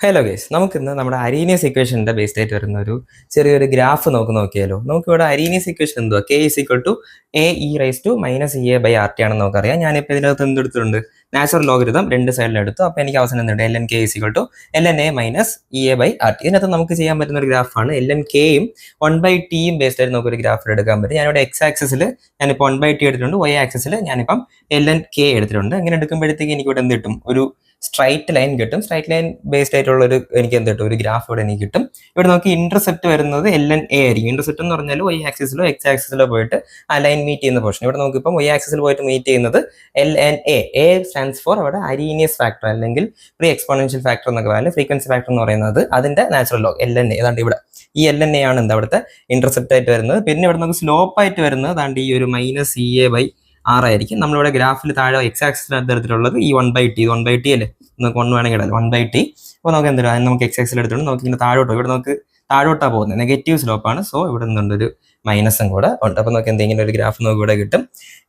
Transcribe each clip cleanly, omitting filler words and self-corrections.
Hello guys, നമുക്കിന്ന് നമ്മുടെ Arrhenius ഇക്വേഷൻ്റെ based ആയിട്ട് വരുന്ന ഒരു ചെറിയൊരു ഗ്രാഫ് നോക്കിയാലോ. നമുക്കിവിടെ അരീനിയസ് ഇക്വേഷൻ എന്തുവാ? K is equal to A e raise to minus E A by R T ആണെന്ന് നമുക്കറിയാം. ഞാനിപ്പോൾ ഇതിനകത്ത് എന്തെടുത്തിട്ടുണ്ട്? നാച്ചുറൽ ലോഗരിതം രണ്ട് സൈഡിലും എടുത്തു. അപ്പോൾ എനിക്ക് അവസാനം എന്തുണ്ട്? L n K is equal to l n A minus E A by R T. ഇതിനകത്ത് നമുക്ക് ചെയ്യാൻ പറ്റുന്ന ഒരു ഗ്രാഫാണ്. എൽ എൻ കെയും 1/t ബേസ്ഡ് ആയിട്ട് നമുക്കൊരു ഗ്രാഫ് എടുക്കാൻ പറ്റും. ഞാനിവിടെ എക്സ് ആക്സിസിൽ ഞാനിപ്പോൾ 1/t എടുത്തിട്ടുണ്ട്. വൈ ആക്സിസിൽ ഞാനിപ്പം എൽ എൻ കെ എടുത്തിട്ടുണ്ട്. അങ്ങനെ എടുക്കുമ്പോഴത്തേക്ക് എനിക്ക് ഇവിടെ എന്ത് കിട്ടും? ഒരു സ്ട്രൈറ്റ് ലൈൻ കിട്ടും. സ്ട്രൈറ്റ് ലൈൻ ബേസ്ഡ് ആയിട്ടുള്ള ഒരു എനിക്ക് എന്ത് കിട്ടും? ഒരു ഗ്രാഫ് ഇവിടെ എനിക്ക് കിട്ടും. ഇവിടെ നമുക്ക് ഇന്റർസെപ്റ്റ് വരുന്നത് എൽ എൻ എ ആയിരിക്കും. ഇന്റർസെപ്റ്റ് എന്ന് പറഞ്ഞാൽ വൈ ആക്സിസിലോ എക്സ് ആക്സിസിലോ പോയിട്ട് ആ ലൈൻ മീറ്റ് ചെയ്യുന്ന പോർഷൻ. ഇവിടെ നമുക്കിപ്പം വൈ ആക്സിസിൽ പോയിട്ട് മീറ്റ് ചെയ്യുന്നത് L n A. A stands for അവിടെ അരീനിയസ് ഫാക്ടർ അല്ലെങ്കിൽ പ്രീ എക്സ്പോണൻഷ്യൽ ഫാക്ടർ എന്നൊക്കെ പറയുന്നത് ഫ്രീക്വൻസി ഫാക്ടർ എന്ന് പറയുന്നത് അതിന്റെ natural log L n A. ഏതാണ്ട് ഇവിടെ ഈ എൽ എൻ എ ആണ് എന്താ അവിടുത്തെ ഇന്റർസെപ്റ്റ് ആയിട്ട് വരുന്നത്. പിന്നെ ഇവിടെ നമുക്ക് സ്ലോപ്പ് ആയിട്ട് വരുന്നത് അതാണ്ട് ഈ ഒരു മൈനസ് ഇ എ ബൈ ആറായിരിക്കും. നമ്മളിവിടെ ഗ്രാഫിൽ താഴെ എക്സ് ആക്സിസിനകത്ത് എടുത്തിട്ടുള്ളത് ഈ 1/t അല്ലേ, നമുക്ക് 1 വേണമെങ്കിൽ ഇടാം 1/t. അപ്പോൾ നമുക്ക് എന്തിനാ നമുക്ക് എക്സ് ആക്സിൽ എടുത്തിട്ടുണ്ട്. നമുക്ക് ഇങ്ങനെ താഴോട്ടോ, ഇവിടെ നമുക്ക് താഴോട്ടാണ് പോകുന്നത്, നെഗറ്റീവ് സ്ലോപ്പാണ്. സോ ഇവിടെ നിന്നുണ്ടൊരു മൈനസും കൂടെ ഉണ്ട്. അപ്പോൾ നമുക്ക് എന്തെങ്കിലും ഒരു ഗ്രാഫ് നമുക്ക് ഇവിടെ കിട്ടും.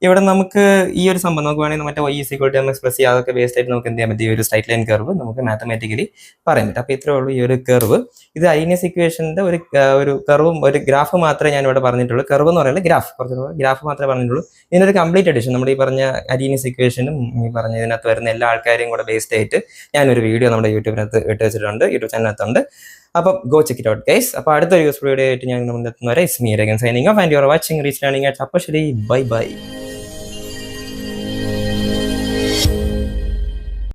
ഇവിടെ നമുക്ക് ഈ ഒരു സംഭവം നമുക്ക് വേണമെങ്കിൽ മറ്റേ y = mx + c അതൊക്കെ ബേസ്ഡ് ആയിട്ട് നമുക്ക് എന്ത് ചെയ്യാൻ പറ്റും? ഈ ഒരു സ്ട്രൈറ്റ് ലൈൻ കർവ് നമുക്ക് മാത്തമാറ്റിക്കലി പറയാൻ പറ്റും. അപ്പോൾ ഇത്രേ ഉള്ളൂ ഈ ഒരു കർവ്. ഇത് അരീനിയസ് ഇക്വേഷൻ്റെ ഒരു കർവും ഒരു ഗ്രാഫ് മാത്രമേ ഞാൻ ഇവിടെ പറഞ്ഞിട്ടുള്ളൂ. കർവ് എന്ന് പറയുന്നത് ഗ്രാഫ് മാത്രമേ പറഞ്ഞിട്ടുള്ളൂ. ഇതിനൊരു കംപ്ലീറ്റ് എഡിഷൻ നമ്മുടെ ഈ പറഞ്ഞ അരീനിയസ് ഇക്വേഷനും ഈ പറഞ്ഞ ഇതിനകത്ത് വരുന്ന എല്ലാ ആൾക്കാരെയും കൂടെ ബേസ്ഡ് ആയിട്ട് ഞാനൊരു വീഡിയോ നമ്മുടെ യൂട്യൂബിനകത്ത് ഇട്ട് വെച്ചിട്ടുണ്ട്, യൂട്യൂബ് ചാനലിനകത്തുണ്ട്. അപ്പം go check it out guys. അപ്പോൾ അടുത്തൊരു യൂസ്ഫുൾ വീഡിയോ ആയിട്ട് ഞാൻ നമ്മൾ എത്തുന്നവരെ it's me again signing off and you are watching reach learning at. അപ്പോൾ ശരി, ബൈ ബൈ.